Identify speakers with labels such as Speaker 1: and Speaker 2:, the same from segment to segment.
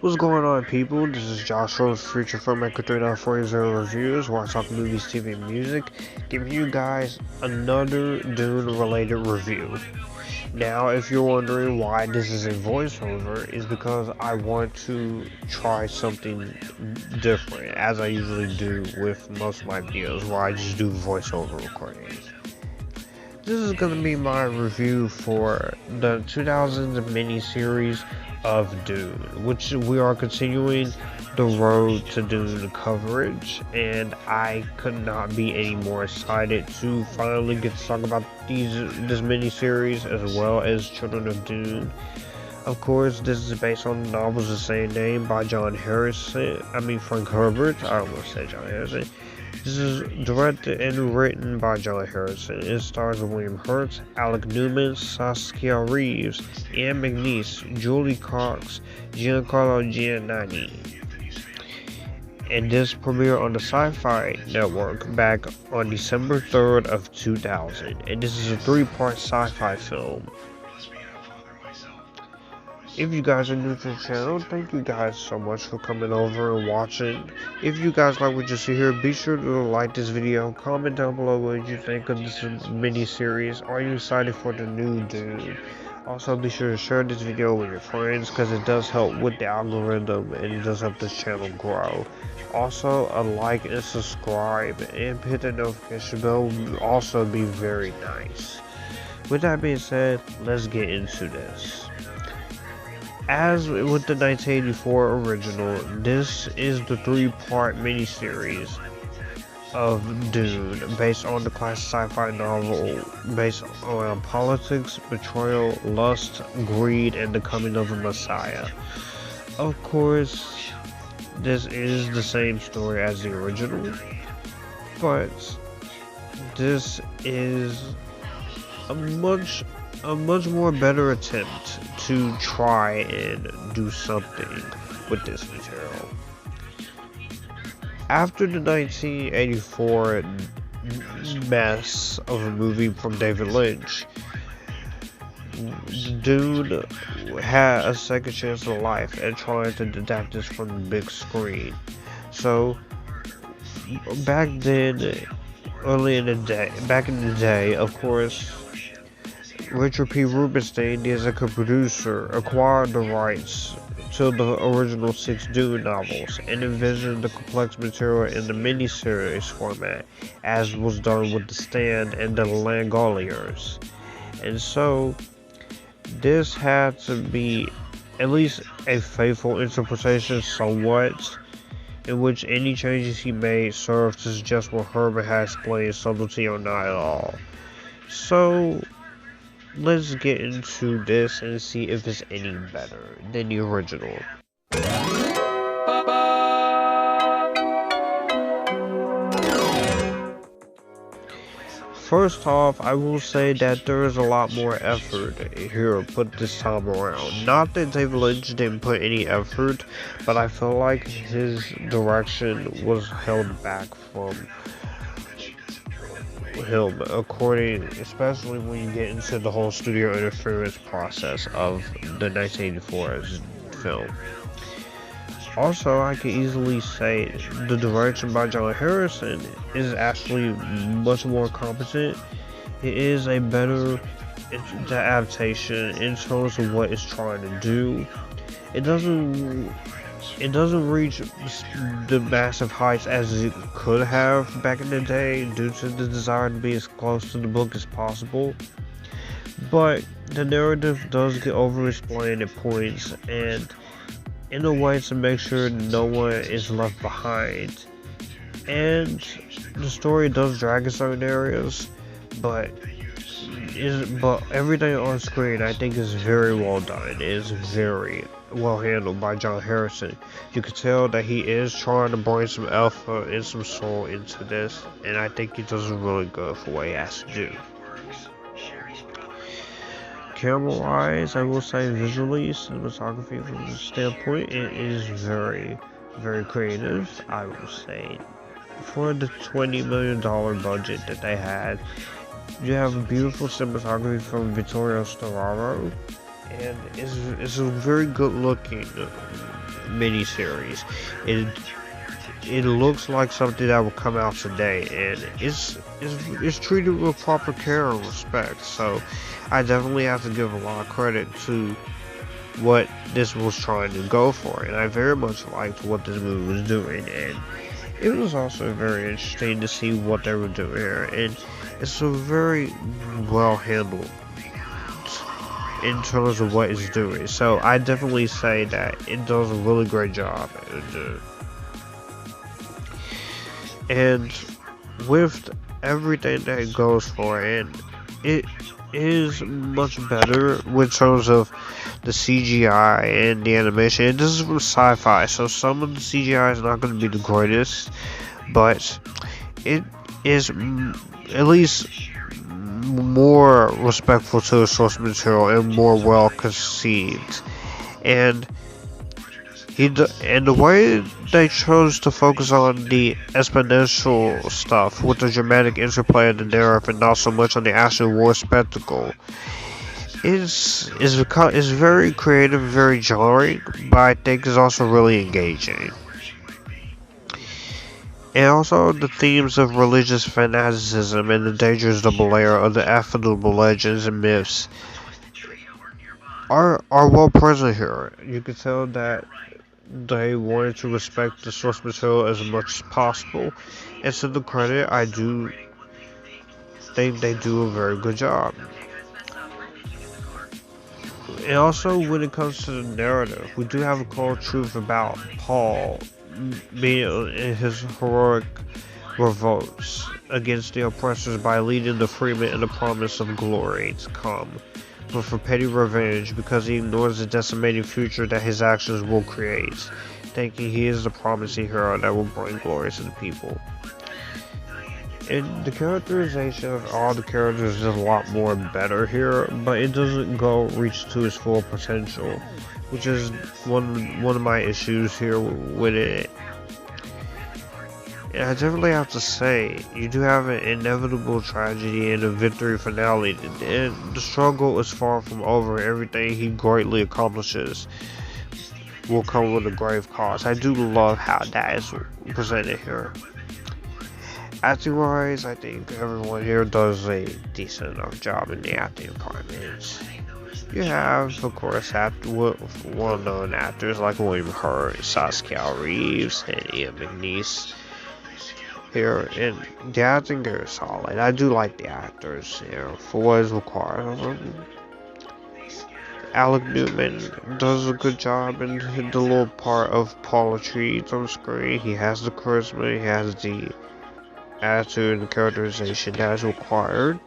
Speaker 1: What's going on, people? This is Joshua's Future Filmmaker 3940 Reviews, where I talk movies, TV, and music, giving you guys another Dune-related review. Now, if you're wondering why this is a voiceover, is because I want to try something different, as I usually do with most of my videos, where I just do voiceover recordings. This is going to be my review for the 2000s miniseries of Dune, which we are continuing the road to Dune Coverage, and I could not be any more excited to finally get to talk about this miniseries as well as Children of Dune. Of course, this is based on the novels of the same name by Frank Herbert. I almost said John Harrison. This is directed and written by John Harrison. It stars William Hurt, Alec Newman, Saskia Reeves, and McNeice, Julie Cox, Giancarlo Giannini. And this premiered on the Syfy network back on December 3rd of 2000. And this is a 3-part sci-fi film. If you guys are new to the channel, thank you guys so much for coming over and watching. If you guys like what you see here, be sure to like this video, comment down below what you think of this mini-series. Are you excited for the new Dune? Also, be sure to share this video with your friends, because it does help with the algorithm and it does help this channel grow. Also, a like and subscribe and hit the notification bell would also be very nice. With that being said, let's get into this. As with the 1984 original, this is the 3-part miniseries of Dune, based on the classic sci-fi novel based on politics, betrayal, lust, greed, and the coming of a messiah. Of course, this is the same story as the original, but this is a much more better attempt to try and do something with this material. After the 1984 mess of a movie from David Lynch, Dune had a second chance at life and trying to adapt this from the big screen. So back in the day, of course, Richard P. Rubinstein, the executive producer, acquired the rights to the original 6 Dune novels and envisioned the complex material in the miniseries format, as was done with The Stand and The Langoliers. And so, this had to be at least a faithful interpretation somewhat, in which any changes he made served to suggest what Herbert had explained, subtlety or not at all. So, let's get into this and see if it's any better than the original. First off, I will say that there is a lot more effort here put this time around. Not that David Lynch didn't put any effort, but I feel like his direction was held back from him, especially when you get into the whole studio interference process of the 1984 film. Also, I can easily say the direction by John Harrison is actually much more competent. It is a better adaptation in terms of what it's trying to do. It doesn't reach the massive heights as it could have back in the day due to the desire to be as close to the book as possible. But the narrative does get over-explained at points, and in a way to make sure no one is left behind. And the story does drag in certain areas, but everything on screen I think is very well done. It is very well handled by John Harrison. You can tell that he is trying to bring some alpha and some soul into this, and I think he does really good for what he has to do. Camera-wise, I will say visually, cinematography from the standpoint, it is very, very creative. I will say, for the $20 million budget that they had, you have a beautiful cinematography from Vittorio Storaro, and it's a very good looking miniseries. It looks like something that will come out today, and it's treated with proper care and respect. So I definitely have to give a lot of credit to what this was trying to go for, and I very much liked what this movie was doing, and it was also very interesting to see what they were doing here, and it's a very well handled in terms of what it's doing. So I definitely say that it does a really great job, and with everything that it goes for, and it is much better with terms of the CGI and the animation. And this is from Syfy, so some of the CGI is not going to be the greatest, but it is at least more respectful to the source material and more well conceived. And the way they chose to focus on the exponential stuff with the dramatic interplay of the narrative and not so much on the actual war spectacle is very creative, very jarring, but I think is also really engaging. And also the themes of religious fanaticism and the dangerous double layer of the affable legends and myths are well present here. You can tell that they wanted to respect the source material as much as possible, and to the credit, I do think they do a very good job. And also, when it comes to the narrative, we do have a cold truth about Paul being in his heroic revolts against the oppressors by leading the freemen in the promise of glory to come, but for petty revenge because he ignores the decimating future that his actions will create, thinking he is the promising hero that will bring glory to the people. And the characterization of all the characters is a lot more better here, but it doesn't reach to its full potential, which is one of my issues here with it. And I definitely have to say, you do have an inevitable tragedy and a victory finale, and the struggle is far from over. Everything he greatly accomplishes will come with a grave cost. I do love how that is presented here. Acting wise, I think everyone here does a decent enough job in the acting department. You have, of course, well-known actors like William Hurt, Saskia Reeves, and McNeice here, and the acting here is solid. I do like the actors, for what is required of them. Alec Newman does a good job in the little part of Paul Atreides on screen. He has the charisma, he has the attitude and characterization that is required.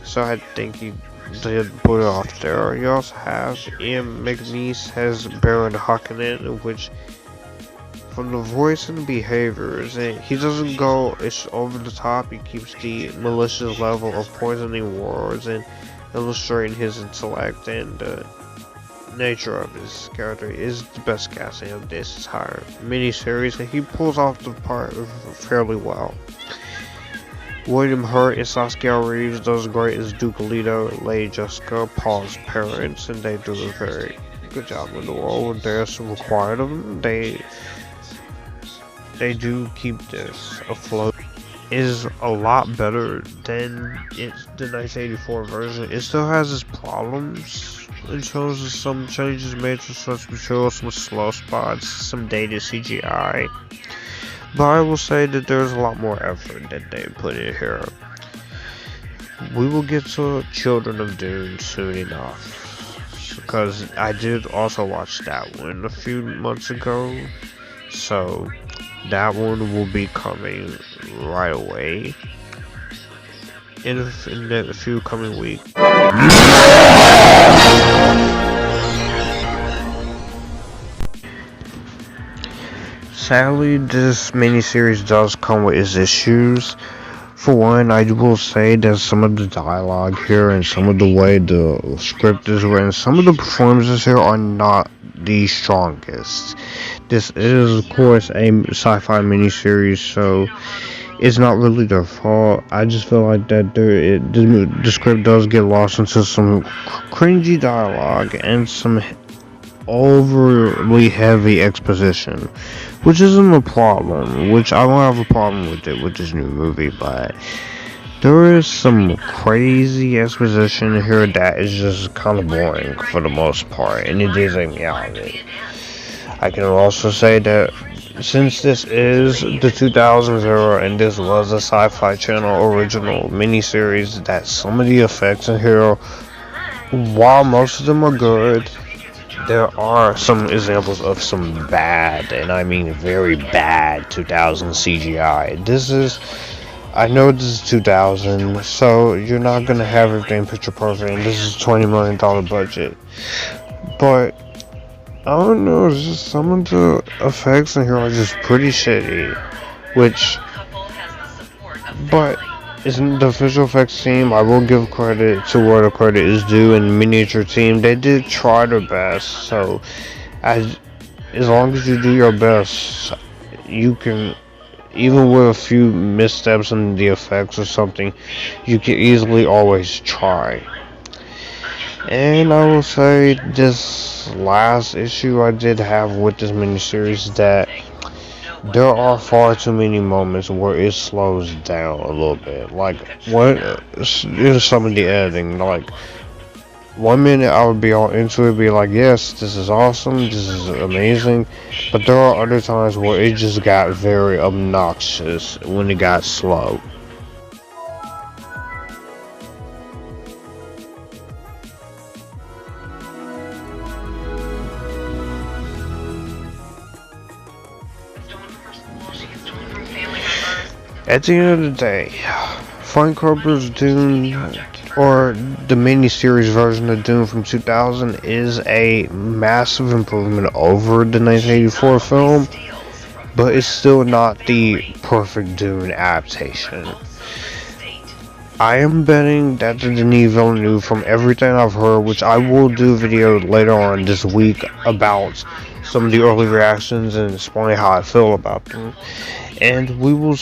Speaker 1: So I think he did put it off there. You also have McNeice as Baron Harkonnen, which from the voice and behaviors, and he doesn't go over the top. He keeps the malicious level of poisoning words and illustrating his intellect, and the nature of his character is the best casting of this entire miniseries, and he pulls off the part fairly well. William Hurt and Saskia Reeves does great as Duke Leto and Lady Jessica, Paul's parents, and they do a very good job in the role. There's required of them. They do keep this afloat. It is a lot better than the 1984 version. It still has its problems in terms of some changes made to source material, some slow spots, some dated CGI. But I will say that there's a lot more effort that they put in here. We will get to Children of Dune soon enough, because I did also watch that one a few months ago. So that one will be coming right away in a few coming weeks. Sadly, this miniseries does come with its issues. For one, I will say that some of the dialogue here and some of the way the script is written, some of the performances here are not the strongest. This is, of course, a sci-fi miniseries, so it's not really their fault. I just feel like that the script does get lost into some cringy dialogue and some overly heavy exposition, which isn't a problem, which I don't have a problem with it with this new movie, but there is some crazy exposition here that is just kind of boring for the most part, and it did take me out of it. I can also say that since this is the 2000s era and this was a Syfy Channel original miniseries, that some of the effects in here, while most of them are good, there are some examples of some bad, and I mean very bad 2000 CGI. I know this is 2000, so you're not gonna have everything picture perfect, and this is a $20 million budget. But I don't know, it's just some of the effects in here are just pretty shitty. But isn't the visual effects team, I will give credit to where the credit is due, and miniature team, they did try their best, so as long as you do your best, you can, even with a few missteps in the effects or something, you can easily always try. And I will say this last issue I did have with this miniseries, that there are far too many moments where it slows down a little bit. Like, what in some of the editing, like, 1 minute I would be all into it, be like, yes, this is awesome, this is amazing, but there are other times where it just got very obnoxious when it got slow. At the end of the day, Frank Herbert's Dune, or the miniseries version of Dune from 2000, is a massive improvement over the 1984 film, but it's still not the perfect Dune adaptation. I am betting that the Denis Villeneuve, from everything I've heard, which I will do a video later on this week about some of the early reactions and explain how I feel about them, and we will,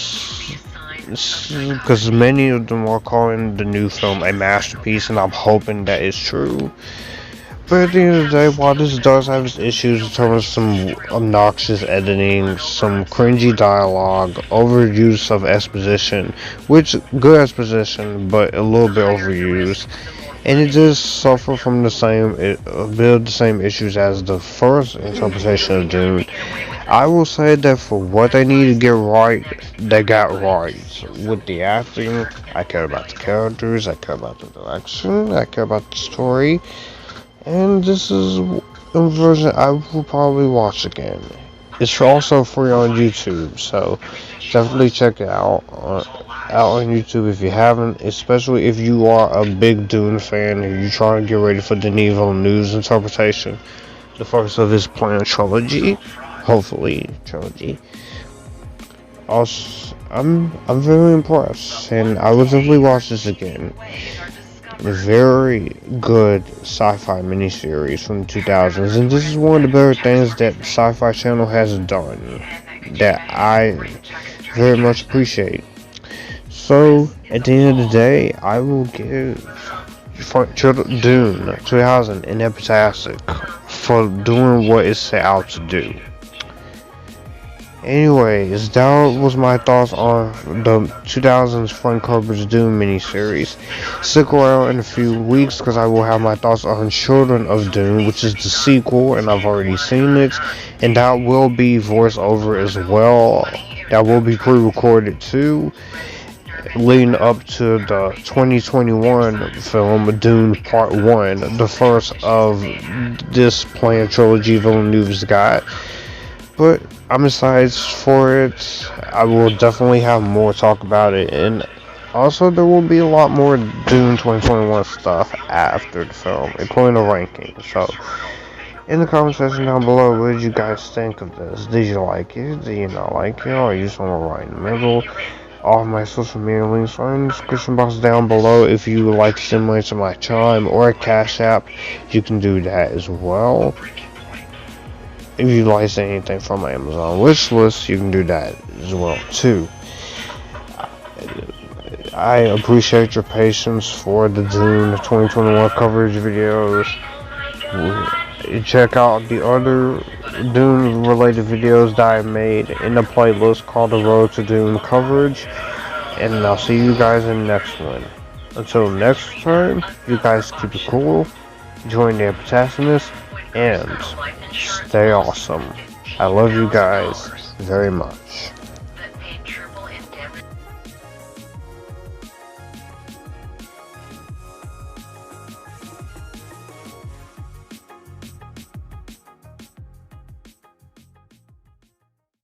Speaker 1: because many of them are calling the new film a masterpiece, and I'm hoping that is true. But at the end of the day, while this does have its issues in terms of some obnoxious editing, some cringy dialogue, overuse of exposition, which good exposition, but a little bit overused, and it does suffer from a bit of the same issues as the first interpretation of Dune, I will say that for what they need to get right, they got right. With the acting, I care about the characters, I care about the direction, I care about the story, and this is a version I will probably watch again. It's also free on YouTube, so definitely check it out on YouTube if you haven't, especially if you are a big Dune fan and you're trying to get ready for Denis Villeneuve's interpretation, the first of his planned trilogy, hopefully trilogy. Also, I'm very impressed, and I will definitely watch this again. A very good sci-fi miniseries from the 2000s, and this is one of the better things that Syfy Channel has done that I very much appreciate. So, at the end of the day, I will give Dune 2000 an Epictastic for doing what it set out to do. Anyways, that was my thoughts on the 2000s Frank Herbert's Dune miniseries. Stick around in a few weeks because I will have my thoughts on Children of Dune, which is the sequel, and I've already seen it, and that will be voiceover as well. That will be pre-recorded too, leading up to the 2021 film Dune Part 1, the first of this planned trilogy Villeneuve's got. But I'm excited for it. I will definitely have more talk about it, and also there will be a lot more Dune 2021 stuff after the film, including a ranking. So, in the comment section down below, what did you guys think of this? Did you like it? Did you not like it? Or are you somewhere right in the middle? All of my social media links are in the description box down below. If you would like to send money to my Chime or a Cash App, you can do that as well. If you'd like to say anything from my Amazon wish list, you can do that as well too. I appreciate your patience for the Dune 2021 coverage videos. Check out the other Dune related videos that I made in the playlist called The Road to Dune Coverage. And I'll see you guys in the next one. Until next time, you guys keep it cool, join the Epictasticness, and stay awesome. I love you guys very much.